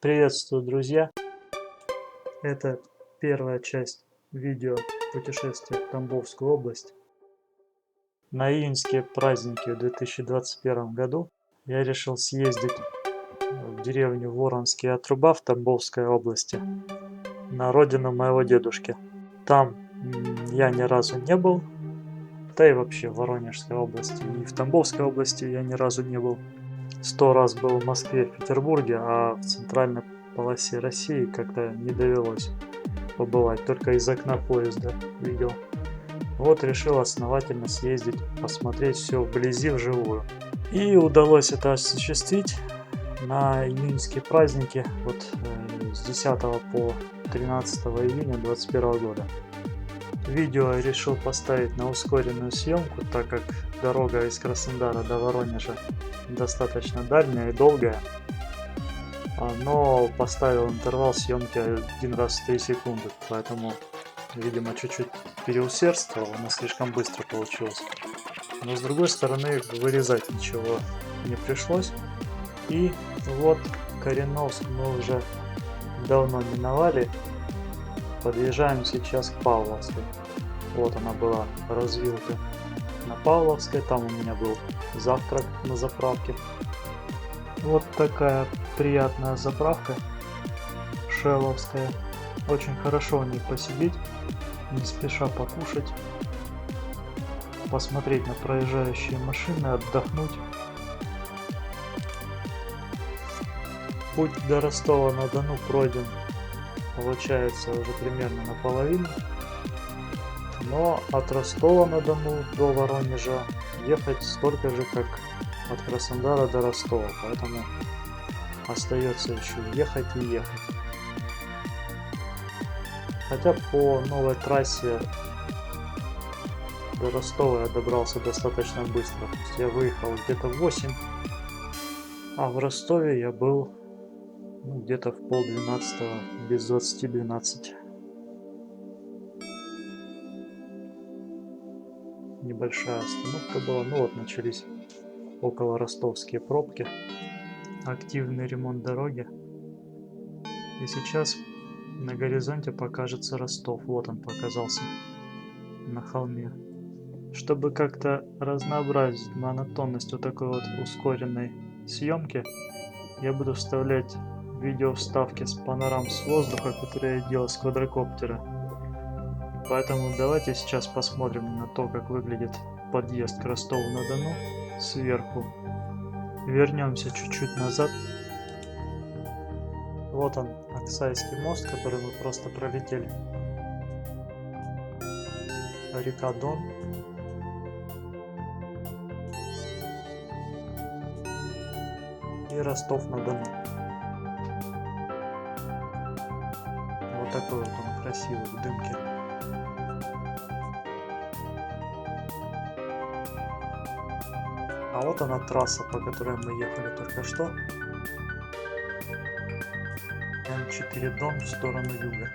Приветствую, друзья! Это первая часть видео путешествия в Тамбовскую область. На июньские праздники в 2021 году я решил съездить в деревню Воронские Отруба в Тамбовской области, на родину моего дедушки. Там я ни разу не был, да и вообще в Воронежской области и в Тамбовской области я ни разу не был. 100 раз был в Москве, в Петербурге, а в центральной полосе России как-то не довелось побывать, только из окна поезда видел. Вот решил основательно съездить, посмотреть все вблизи, вживую. И удалось это осуществить на июньские праздники, вот с 10 по 13 июня 2021 года. Видео я решил поставить на ускоренную съемку, так как дорога из Краснодара до Воронежа достаточно дальняя и долгая. Но поставил интервал съемки 1 раз в 3 секунды, поэтому, видимо, чуть-чуть переусердствовал, но слишком быстро получилось. Но с другой стороны, вырезать ничего не пришлось. И вот Кореновск мы уже давно миновали. Подъезжаем сейчас к Павловской. Вот она была, развилка на Павловской. Там у меня был завтрак на заправке. Вот такая приятная заправка шелловская. Очень хорошо в ней посидеть, не спеша покушать, посмотреть на проезжающие машины, отдохнуть. Путь до Ростова-на-Дону пройден, получается, уже примерно наполовину. Но от Ростова-на-Дону до Воронежа ехать столько же, как от Краснодара до Ростова, поэтому остается еще ехать и ехать. Хотя по новой трассе до Ростова я добрался достаточно быстро. То есть я выехал где-то в 8, а в Ростове я был где-то в 10:30, без 20:12. Небольшая остановка была. Ну вот начались около ростовские пробки. Активный ремонт дороги. И сейчас на горизонте покажется Ростов. Вот он показался на холме. Чтобы как-то разнообразить монотонность вот такой вот ускоренной съемки, я буду вставлять видео вставки с панорам с воздуха, которые я делал с квадрокоптера. Поэтому давайте сейчас посмотрим на то, как выглядит подъезд к Ростову-на-Дону сверху. Вернемся чуть-чуть назад. Вот он, Аксайский мост, который мы просто пролетели. Река Дон. И Ростов-на-Дону. Вот такой вот он красивый в дымке. А вот она трасса, по которой мы ехали только что. М4 Дон в сторону юга.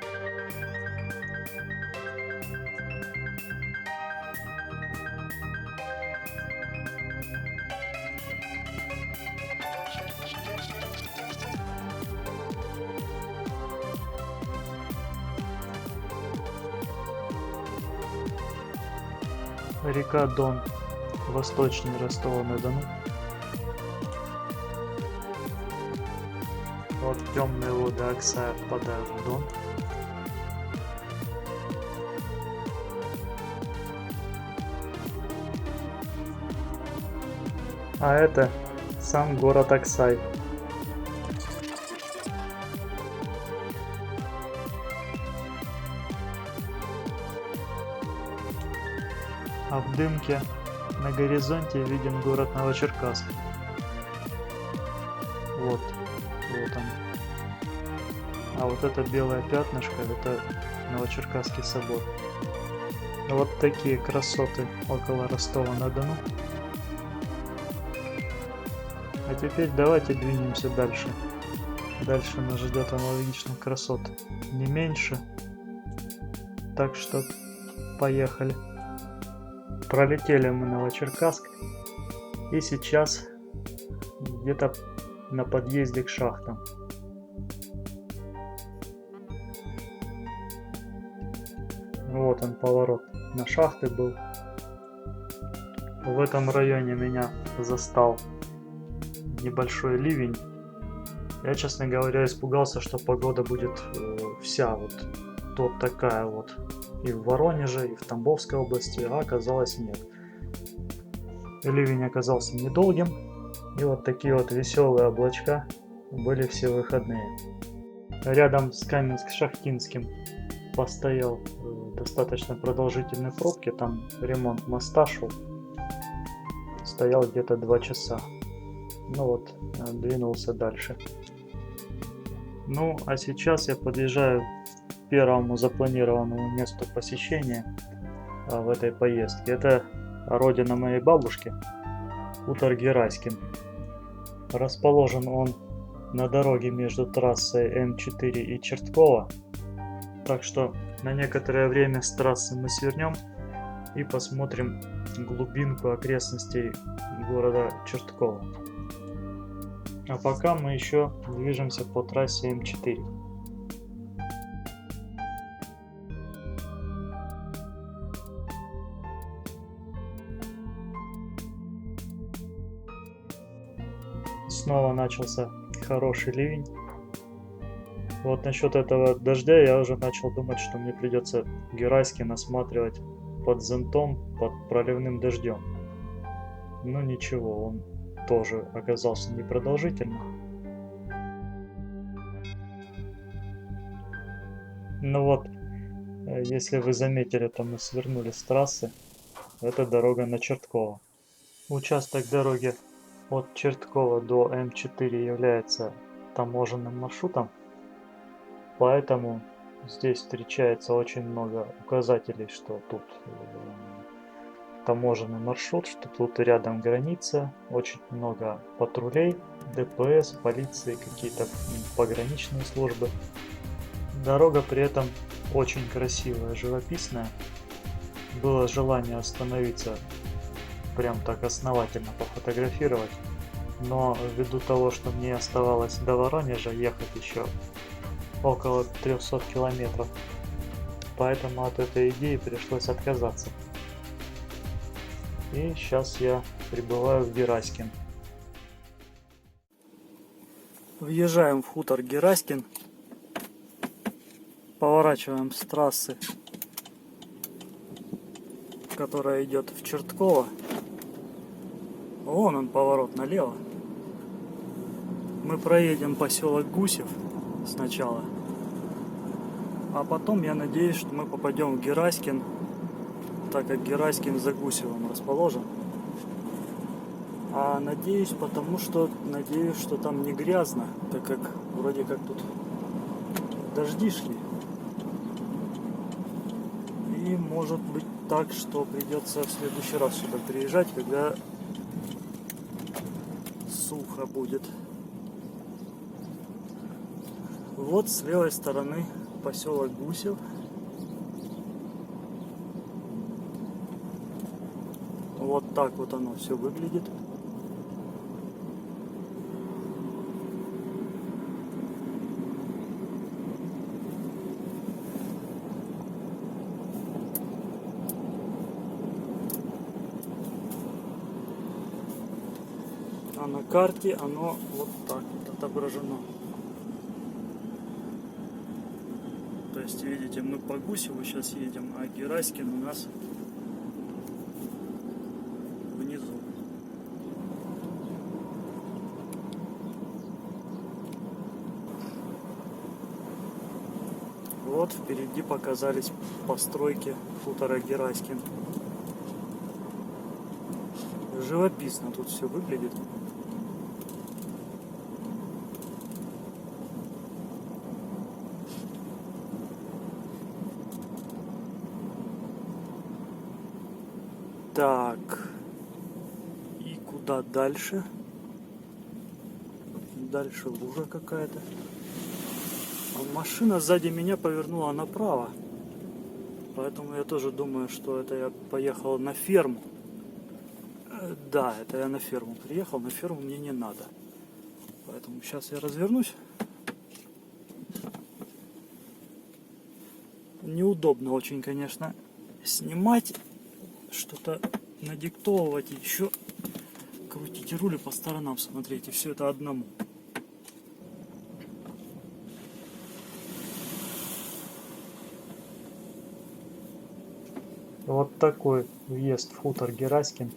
Река Дон, восточнее Ростова-на-Дону. Вот темные воды Аксая впадают в Дон. А это сам город Аксай. А в дымке на горизонте виден город Новочеркасск. Вот он. А вот это белое пятнышко, это Новочеркасский собор. Вот такие красоты около Ростова-на-Дону. А теперь давайте двинемся дальше. Дальше нас ждет аналогичных красот не меньше. Так что поехали. Пролетели мы Новочеркасск. И сейчас где-то на подъезде к шахтам. Вот он поворот на шахты был. В этом районе меня застал небольшой ливень. Я, честно говоря, испугался, что погода будет вся вот такая вот. И в Воронеже, и в Тамбовской области, а оказалось нет. Ливень оказался недолгим. И вот такие вот веселые облачка были все выходные. Рядом с Каменск-Шахтинским постоял достаточно продолжительной пробки. Там ремонт моста шел. Стоял где-то 2 часа. Ну вот, двинулся дальше. Ну, а сейчас я подъезжаю к первому запланированному месту посещения в этой поездке. Это родина моей бабушки, хутор Гераськин. Расположен он на дороге между трассой М4 и Чертково. Так что на некоторое время с трассы мы свернем и посмотрим глубинку окрестностей города Чертково. А пока мы еще движемся по трассе М4. Снова начался хороший ливень. Вот насчет этого дождя я уже начал думать, что мне придется Гераськин осматривать под зонтом, под проливным дождем. Но ничего, он тоже оказался непродолжительным. Ну вот, если вы заметили, то мы свернули с трассы. Это дорога на Чертково. Участок дороги от Черткова до М4 является таможенным маршрутом, поэтому здесь встречается очень много указателей, что тут таможенный маршрут, что тут рядом граница, очень много патрулей, ДПС, полиции, какие-то пограничные службы. Дорога при этом очень красивая, живописная. Было желание остановиться, прям так основательно пофотографировать, но ввиду того, что мне оставалось до Воронежа ехать еще около 300 километров, поэтому от этой идеи пришлось отказаться. И сейчас я прибываю в Гераськин. Въезжаем в хутор Гераськин, поворачиваем с трассы, которая идет в Чертково. Вон он поворот налево. Мы проедем поселок Гусев сначала, а потом я надеюсь, что мы попадем в Гераськин, так как Гераськин за Гусевым расположен. А надеюсь, потому что надеюсь, что там не грязно, так как вроде как тут дожди шли. И может быть так, что придется в следующий раз сюда приезжать, когда сухо будет. Вот с левой стороны поселок Гусев. Вот так вот оно все выглядит. А на карте оно вот так вот отображено. То есть, видите, мы по Гусеву сейчас едем, а Гераськин у нас внизу. Вот впереди показались постройки хутора Гераськин. Живописно тут все выглядит. Так, и куда дальше? Дальше лужа какая-то. Машина сзади меня повернула направо, поэтому я тоже думаю, что это я поехал на ферму. Да, это я на ферму приехал, на ферму мне не надо. Поэтому сейчас я развернусь неудобно очень, конечно, снимать, что-то надиктовывать и еще крутить руль и по сторонам смотреть, и все это одному. Вот такой въезд в хутор Гераськин.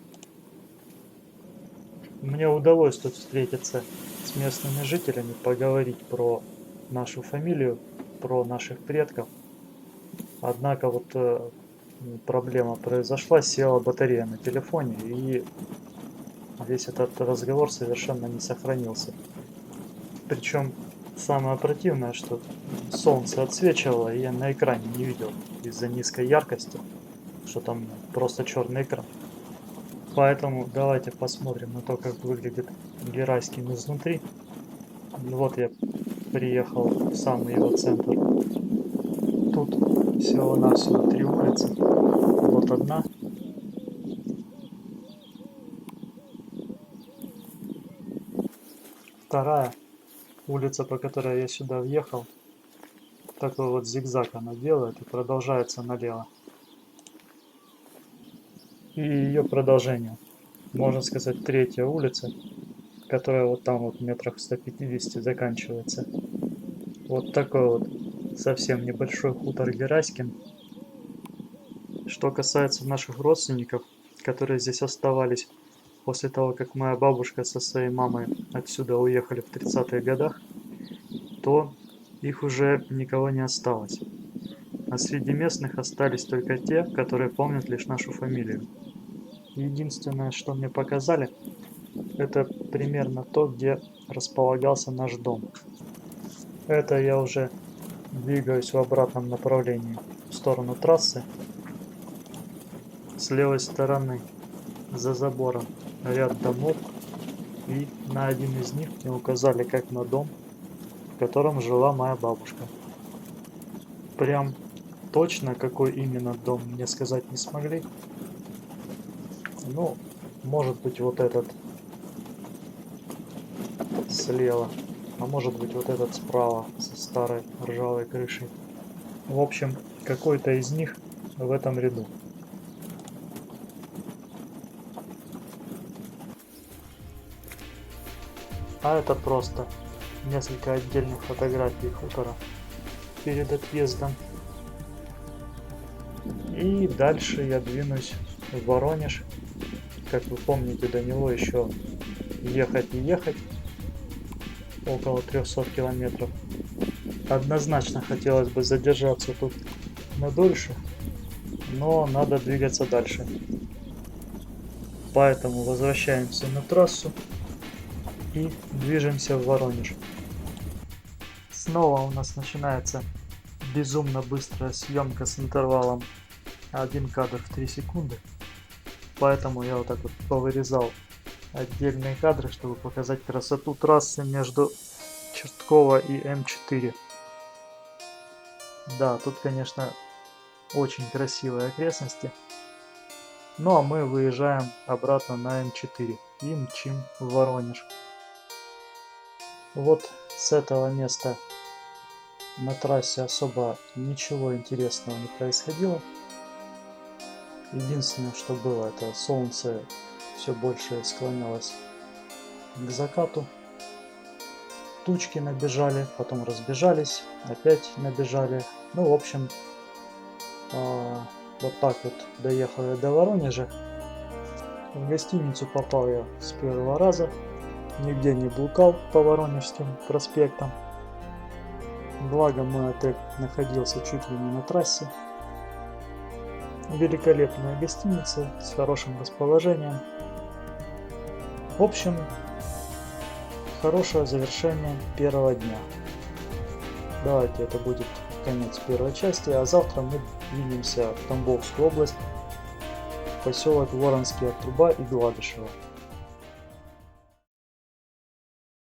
Мне удалось тут встретиться с местными жителями, поговорить про нашу фамилию, про наших предков. Однако вот проблема произошла, села батарея на телефоне, и весь этот разговор совершенно не сохранился. Причем самое противное, что солнце отсвечивало, и я на экране не видел из-за низкой яркости, что там просто черный экран. Поэтому давайте посмотрим на то, как выглядит Гераськин изнутри. Вот я приехал в самый его центр. Тут всего-навсего 3 улицы. Вот одна. Вторая улица, по которой я сюда въехал. Такой вот зигзаг она делает и продолжается налево. И ее продолжение. Можно сказать, 3-я улица, которая вот там вот метрах в 150 заканчивается. Вот такой вот совсем небольшой хутор Гераськин. Что касается наших родственников, которые здесь оставались после того, как моя бабушка со своей мамой отсюда уехали в 30-х годах, то их уже никого не осталось. А среди местных остались только те, которые помнят лишь нашу фамилию. Единственное, что мне показали, это примерно то, где располагался наш дом. Это я уже двигаюсь в обратном направлении, в сторону трассы. С левой стороны, за забором, ряд домов, и на один из них мне указали как на дом, в котором жила моя бабушка. Прям точно, какой именно дом, мне сказать не смогли. Ну, может быть, вот этот слева, а может быть, вот этот справа со старой ржавой крышей. В общем, какой-то из них в этом ряду. А это просто несколько отдельных фотографий хутора перед отъездом. И дальше я двинусь в Воронеж. Как вы помните, до него еще ехать и ехать. Около 300 километров. Однозначно хотелось бы задержаться тут надольше, но надо двигаться дальше. Поэтому возвращаемся на трассу и движемся в Воронеж. Снова у нас начинается безумно быстрая съемка с интервалом 1 кадр в 3 секунды. Поэтому я вот так вот повырезал отдельные кадры, чтобы показать красоту трассы между Чертково и М4. Да, тут, конечно, очень красивые окрестности. Ну а мы выезжаем обратно на М4 и мчим в Воронеж. Вот с этого места на трассе особо ничего интересного не происходило. Единственное, что было, это солнце все больше склонялось к закату. Тучки набежали, потом разбежались, опять набежали. Ну, в общем, вот так вот доехал я до Воронежа. В гостиницу попал я с первого раза. Нигде не блукал по Воронежским проспектам. Благо мой отель находился чуть ли не на трассе. Великолепная гостиница с хорошим расположением. В общем, хорошее завершение первого дня. Давайте это будет конец первой части, а завтра мы двинемся в Тамбовскую область, поселок Воронские Труба и Гладышево.